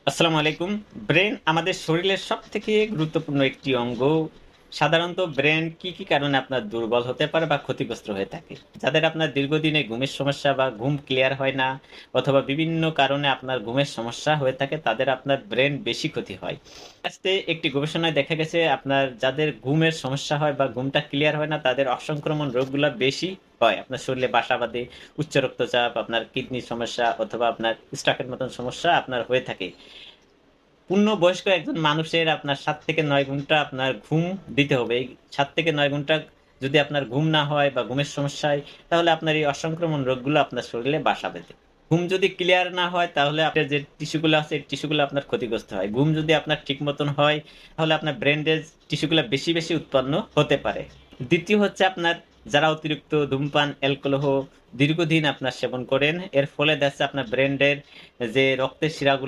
আসসালামু আলাইকুম। ব্রেন আমাদের শরীরের সবথেকে গুরুত্বপূর্ণ একটি অঙ্গ। সাধারণত ব্রেন কি কারণে আপনার দুর্বল হতে পারে বা ক্ষতিগ্রস্ত হয়ে থাকে? যাদের আপনার দীর্ঘদিনে ঘুমের সমস্যা বা ঘুম ক্লিয়ার হয় না অথবা বিভিন্ন কারণে আপনার ঘুমের সমস্যা হয়ে থাকে, তাদের আপনার ব্রেন বেশি ক্ষতি হয়। আজকে একটি গবেষণায় দেখা গেছে আপনার যাদের ঘুমের সমস্যা হয় বা ঘুমটা ক্লিয়ার হয় না, তাদের অসংক্রমণ রোগগুলা বেশি হয়। আপনার শরীরে বাসা বাঁধে, উচ্চ রক্তচাপ, আপনার কিডনির সমস্যা অথবা আপনার স্ট্রোকের মতন সমস্যা আপনার হয়ে থাকে। পূর্ণবয়স্ক একজন মানুষের আপনার ৭ থেকে ৯ ঘন্টা আপনার ঘুম দিতে হবে। এই ৭ থেকে ৯ ঘন্টা যদি আপনার ঘুম না হয় বা ঘুমের সমস্যা হয়, তাহলে আপনার এই অসংক্রমণ রোগগুলো আপনার শরীরে বাসা বেঁধে। ঘুম যদি ক্লিয়ার না হয়, তাহলে আপনার যে টিস্যুগুলো আছে, এই টিস্যুগুলো আপনার ক্ষতিগ্রস্ত হয়। ঘুম যদি আপনার ঠিক মতন হয়, তাহলে আপনার ব্রেনের টিস্যুগুলো বেশি উৎপন্ন হতে পারে। দ্বিতীয় হচ্ছে আপনার যারা অতিরিক্ত ধূমপান, অ্যালকোহল দীর্ঘদিন আপনার সেবন করেন, এর ফলে দেখা যাচ্ছে আপনার ব্রেনের যে রক্তের শিরাগুলো